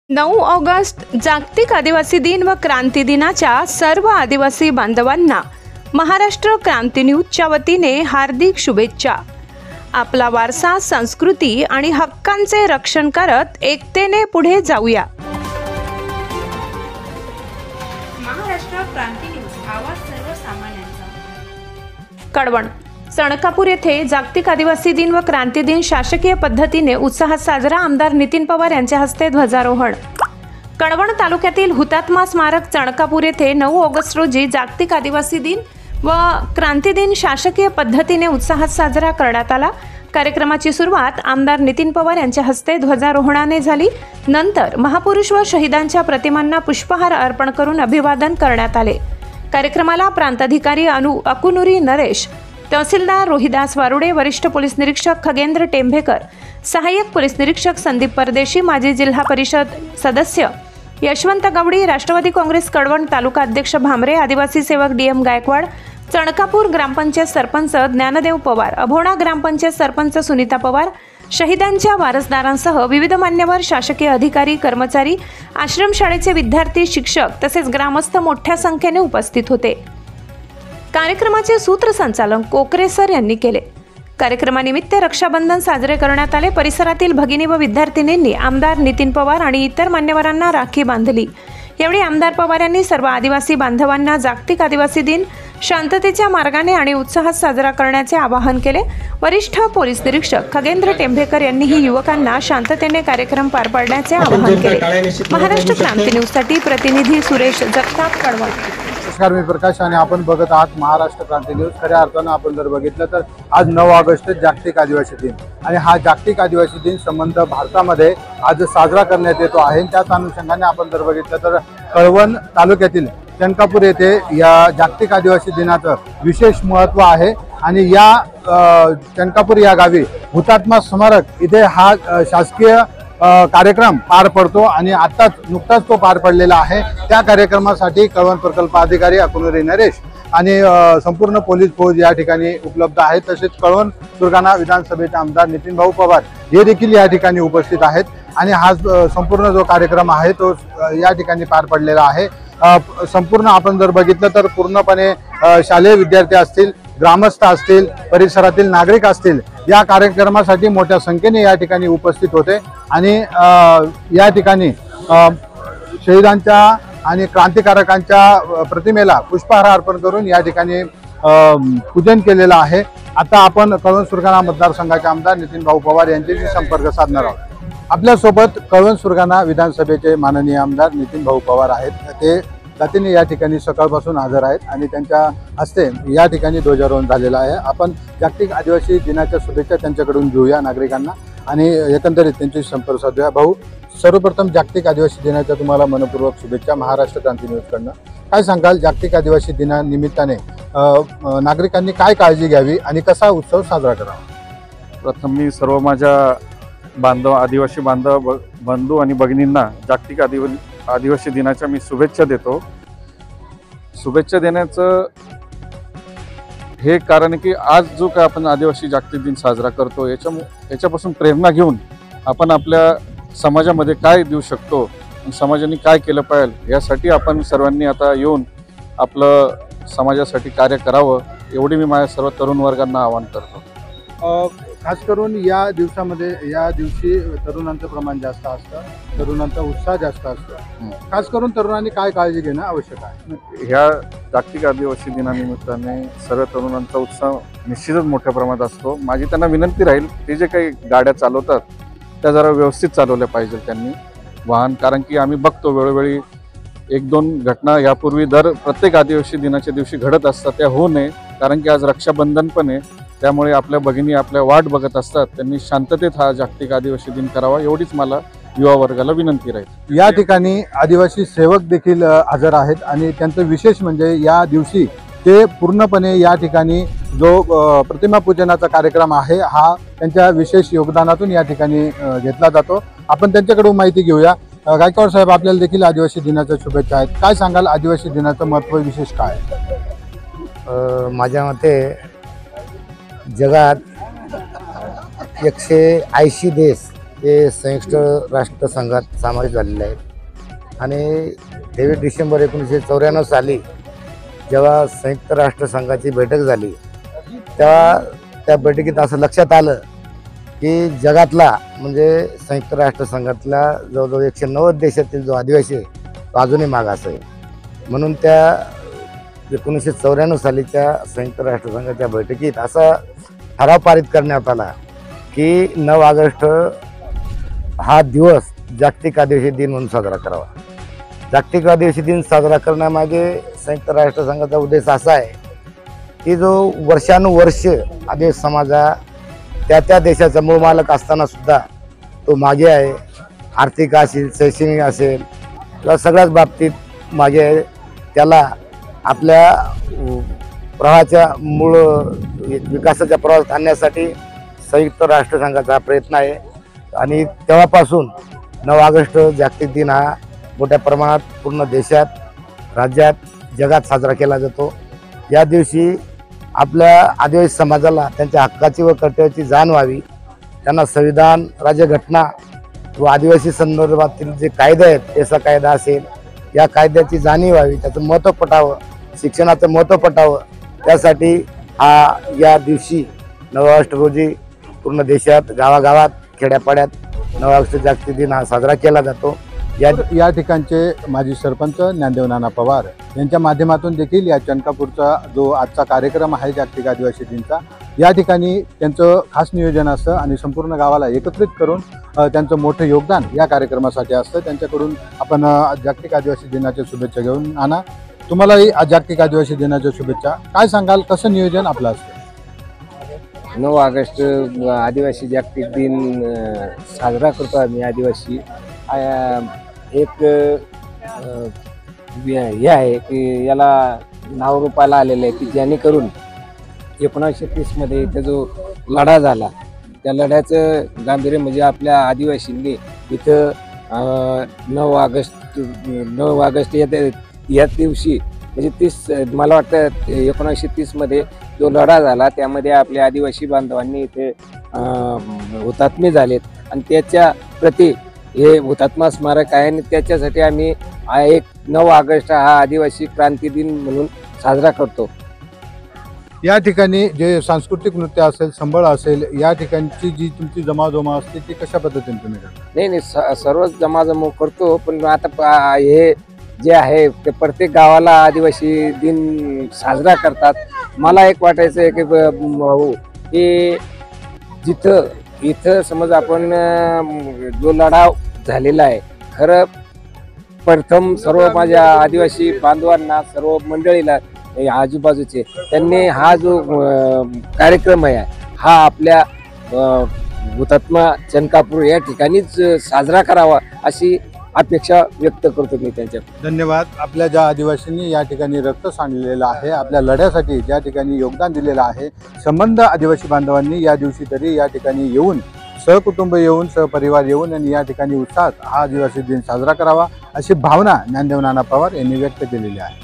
9 August जागतिक आदिवासी दिन व क्रांती दिनाच्या सर्व आदिवासी बांधवांना महाराष्ट्र क्रांती न्यूजच्या वतीने हार्दिक शुभेच्छा। आपला वारसा, संस्कृती आणि हक्कांचे रक्षण करत एकतेने पुढे जाऊया। महाराष्ट्र क्रांती न्यूज, आवाज सर्वसामान्यांचा। कळवण सणकापूर येथे जागतिक आदिवासी दिन व क्रांती दिन शासकीय पद्धतीने उत्साहात साजरा। आमदार नितीन पवार यांच्या हस्ते ध्वजारोहण। कळवण तालुक्यातील हुतात्मा स्मारक सणकापूर येथे 9 ऑगस्ट रोजी जागतिक आदिवासी दिन व क्रांती दिन शासकीय पद्धतीने उत्साहात साजरा करण्यात आला। कार्यक्रमाची सुरुवात आमदार नितीन पवार यांच्या हस्ते ध्वजारोहणाने झाली। नंतर महापुरुष व शहीदांच्या प्रतिमांना पुष्पहार अर्पण करून अभिवादन करण्यात आले। कार्यक्रमाला प्रांताधिकारी अकुनुरी नरेश, तहसीलदार रोहिदास वारुडे, वरिष्ठ पोलीस निरीक्षक खगेंद्र टेंभेकर, सहाय्यक पोलीस निरीक्षक संदीप परदेशी, माजी जिल्हा परिषद सदस्य यशवंत गवडी, राष्ट्रवादी काँग्रेस कळवण तालुका अध्यक्ष भामरे, आदिवासी सेवक DM गायकवाड, चणकापूर ग्रामपंचायत सरपंच ज्ञानदेव पवार, अभोणा ग्रामपंचायत सरपंच सुनीता पवार, शहीदांच्या वारसदारांसह विविध मान्यवर शासकीय अधिकारी, कर्मचारी, आश्रमशाळेचे विद्यार्थी, शिक्षक तसेच ग्रामस्थ मोठ्या संख्येने उपस्थित होते। कार्यक्रमाचे सूत्रसंचालन कोकरे सर यांनी केले। कार्यक्रमानिमित्त रक्षाबंधन साजरे करण्यात आले। परिसरातील भगिनी व विद्यार्थिनींनी आमदार नितीन पवार आणि इतर मान्यवरांना राखी बांधली। यावेळी आमदार पवार यांनी सर्व आदिवासी बांधवांना जागतिक आदिवासी दिन शांततेच्या मार्गाने आणि उत्साहात साजरा करण्याचे आवाहन केले। वरिष्ठ पोलीस निरीक्षक खगेंद्र टेंभेकर यांनीही युवकांना शांततेने कार्यक्रम पार पाडण्याचे आवाहन केले। महाराष्ट्र क्रांती न्यूजसाठी प्रतिनिधी सुरेश जगताप, कळवण। नमस्कार, मी प्रकाश आणि आपण बघत आहात महाराष्ट्र क्रांती न्यूज। खऱ्या अर्थानं आपण जर बघितलं तर आज 9 ऑगस्ट जागतिक आदिवासी दिन आणि हा जागतिक आदिवासी दिन संबंध भारतामध्ये आज साजरा करण्यात येतो आहे। त्याच अनुषंगाने आपण जर बघितलं तर कळवण तालुक्यातील चणकापूर येथे या जागतिक आदिवासी दिनाचं विशेष महत्त्व आहे आणि या चणकापूर या गावी हुतात्मा स्मारक इथे हा शासकीय कार्यक्रम पार पडतो आणि नुकताच तो पार पडलेला आहे। त्या कार्यक्रमासाठी कळवण प्रकल्प अधिकारी अकुनुरी नरेश आणि संपूर्ण पोलीस फौज या ठिकाणी उपलब्ध आहे। तसेच कळवण सुरगाणा विधानसभेचे आमदार नितीन भाऊ पवार हे देखील या ठिकाणी उपस्थित आहेत आणि हा संपूर्ण जो कार्यक्रम आहे तो या ठिकाणी पार पडलेला आहे। संपूर्ण आपण जर बघितलं तर पूर्णपणे शालेय विद्यार्थी असतील, ग्रामस्थ असतील, परिसरातील नागरिक असतील, या कार्यक्रमासाठी मोठ्या संख्येने या ठिकाणी उपस्थित होते आणि या ठिकाणी शहीदांच्या आणि क्रांतिकारकांच्या प्रतिमेला पुष्पहार अर्पण करून या ठिकाणी पूजन केलेलं आहे। आता आपण कळवण सुरगाणा मतदारसंघाचे आमदार नितीन भाऊ पवार यांच्याशी संपर्क साधणार आहोत। आपल्यासोबत कळवण सुरगाणा विधानसभेचे माननीय आमदार नितीन भाऊ पवार आहेत। ते जातीने या ठिकाणी सकाळपासून हजर आहेत आणि त्यांच्या हस्ते या ठिकाणी ध्वजारोहण झालेलं आहे। आपण जागतिक आदिवासी दिनाच्या शुभेच्छा त्यांच्याकडून घेऊया नागरिकांना आणि एकंदरीत त्यांच्याशी संपर्क साधूया। भाऊ, सर्वप्रथम जागतिक आदिवासी दिनाच्या तुम्हाला मनपूर्वक शुभेच्छा महाराष्ट्र क्रांती न्यूजकडनं। काय सांगाल, जागतिक आदिवासी दिनानिमित्ताने नागरिकांनी काय काळजी घ्यावी आणि कसा उत्सव साजरा करावा? प्रथम मी सर्व माझ्या आदिवासी बांधव बंधू आणि भगिनींना जागतिक आदिवासी दिनाच्या मी शुभेच्छा देतो। शुभेच्छा देण्याचं हे कारण आहे की आज जो काय आपण आदिवासी जागतिक दिन साजरा करतो याच्यापासून प्रेरणा घेऊन आपण आपल्या समाजामध्ये काय देऊ शकतो, समाजाने काय केलं पाहिजे यासाठी आपण सर्वांनी आता येऊन आपलं समाजासाठी कार्य करावं, एवढी मी माझ्या सर्व तरुण वर्गांना आवाहन करतो। खास करून या दिवशी तरुणांचं प्रमाण जास्त असतं, तरुणांचा उत्साह जास्त असतो। खास करून तरुणांनी काय काळजी घेणं आवश्यक आहे? ह्या जागतिक आदिवासी दिनानिमित्ताने सर्व तरुणांचा उत्साह निश्चितच मोठ्या प्रमाणात असतो। माझी त्यांना विनंती राहील, ते जे काही गाड्या चालवतात त्या जरा व्यवस्थित चालवल्या पाहिजे त्यांनी वाहन, कारण की आम्ही बघतो वेळोवेळी 1-2 घटना यापूर्वी प्रत्येक आदिवासी दिनाच्या दिवशी घडत असतात, त्या होऊ नये। कारण की आज रक्षाबंधन पण आहे, त्यामुळे आपल्या भगिनी आपल्या वाट बघत असतात, त्यांनी शांततेत हा जागतिक आदिवासी दिन करावा, एवढीच मला युवा वर्गाला विनंती राहील। या ठिकाणी आदिवासी सेवक देखील हजर आहेत आणि त्यांचं विशेष म्हणजे या दिवशी ते पूर्णपणे या ठिकाणी जो प्रतिमा पूजनाचा कार्यक्रम आहे हा त्यांच्या विशेष योगदानातून या ठिकाणी घेतला जातो। आपण त्यांच्याकडून माहिती घेऊया। गायकवाड साहेब, आपल्याला देखील आदिवासी दिनाच्या शुभेच्छा आहेत। काय सांगाल, आदिवासी दिनाचं महत्त्व विशेष काय? माझ्या मते जगात 180 देश ते संयुक्त राष्ट्र संघात सामायिक झालेले आहेत आणि 23 डिसेंबर 1994 साली जेव्हा संयुक्त राष्ट्र संघाची बैठक झाली तेव्हा त्या बैठकीत असं लक्षात आलं की जगातला म्हणजे संयुक्त राष्ट्र संघातला जवळजवळ 190 देशातील जो आदिवासी आहे तो अजूनही मागास आहे. म्हणून त्या 1994 सालीच्या संयुक्त राष्ट्र संघाच्या बैठकीत असा ठराव पारित करण्यात आला की 9 ऑगस्ट हा दिवस जागतिक आदिवासी दिन म्हणून साजरा करावा. जागतिक आदिवासी दिन साजरा करण्यामागे संयुक्त राष्ट्र संघाचा उद्देश असा आहे की जो वर्षानुवर्ष आदिवासी समाजा त्या देशाचा मूळ मालक असताना सुद्धा तो मागे आहे. आर्थिक असेल, शैक्षणिक असेल किंवा सगळ्याच बाबतीत मागे आहे. त्याला आपल्या प्रवाहाच्या मूळ विकासाच्या प्रवाहात आणण्यासाठी संयुक्त राष्ट्र संघाचा प्रयत्न आहे आणि तेव्हापासून 9 ऑगस्ट जागतिक दिन हा मोठ्या प्रमाणात पूर्ण देशात, राज्यात, जगात साजरा केला जातो. या दिवशी आपल्या आदिवासी समाजाला त्यांच्या हक्काची व कर्तव्याची जाण व्हावी. त्यांना संविधान, राज्यघटना व आदिवासी संदर्भातील जे कायदे आहेत, त्याचा कायदा असेल, या कायद्याची जाणीव व्हावी, त्याचं महत्त्व पटावं, शिक्षणाचं महत्त्व पटावं. त्यासाठी हा या दिवशी 9 ऑगस्ट रोजी पूर्ण देशात, गावागावात, खेड्यापाड्यात 9 ऑगस्ट जागतिक दिन हा साजरा केला जातो. या ठिकाणचे माजी सरपंच ज्ञानदेव नाना पवार यांच्या माध्यमातून देखील या चनकापूरचा जो आजचा कार्यक्रम आहे जागतिक आदिवासी दिनचा, या ठिकाणी त्यांचं खास नियोजन असतं आणि संपूर्ण गावाला एकत्रित करून त्यांचं मोठं योगदान या कार्यक्रमासाठी असतं. त्यांच्याकडून आपण जागतिक आदिवासी दिनाच्या शुभेच्छा घेऊन. नाना, तुम्हालाही आज जागतिक आदिवासी दिनाच्या शुभेच्छा. काय सांगाल, कसं नियोजन आपलं असतं? 9 ऑगस्ट आदिवासी जागतिक दिन साजरा करतो आम्ही. आदिवासी एक हे आहे की याला नाव रूपाला आलेलं आहे की जेणेकरून 1930 मध्ये जो लढा झाला त्या लढ्याचं गांभीर्य म्हणजे आपल्या आदिवासींनी इथं 9 ऑगस्ट या दिवशी म्हणजे 30 मला वाटतं 1930 मध्ये जो लढा झाला त्यामध्ये आपल्या आदिवासी बांधवांनी इथे हुतात्मे झालेत आणि त्याच्या प्रति हे हुतात्मा स्मारक आहे आणि त्याच्यासाठी आम्ही 9 ऑगस्ट हा आदिवासी क्रांती दिन म्हणून साजरा करतो. या ठिकाणी जे सांस्कृतिक नृत्य असेल, संबळ असेल, या ठिकाणची जी तुमची जमावजमा असते ती कशा पद्धतीने तुम्ही करता? नाही सर्वच जमाजमो करतो, पण आता हे जे आहे ते प्रत्येक गावाला आदिवासी दिन साजरा करतात. मला एक वाटायचं आहे की इथं समज आपण जो लढा झालेला आहे, खरं प्रथम सर्व माझ्या आदिवासी बांधवांना, सर्व मंडळीला आजूबाजूचे त्यांनी हा जो कार्यक्रम आहे हा आपल्या हुतात्मा चनकापूर या ठिकाणीच साजरा करावा अशी अपेक्षा व्यक्त करतो मी त्यांच्या. धन्यवाद. आपल्या ज्या आदिवासींनी या ठिकाणी रक्त सांडलेलं आहे, आपल्या लढ्यासाठी ज्या ठिकाणी योगदान दिलेलं आहे, संबंध आदिवासी बांधवांनी या दिवशी तरी या ठिकाणी येऊन, सहकुटुंब येऊन, सहपरिवार येऊन आणि या ठिकाणी उत्साहात हा आदिवासी दिन साजरा करावा अशी भावना ज्ञानदेव नाना पवार यांनी व्यक्त केलेली आहे.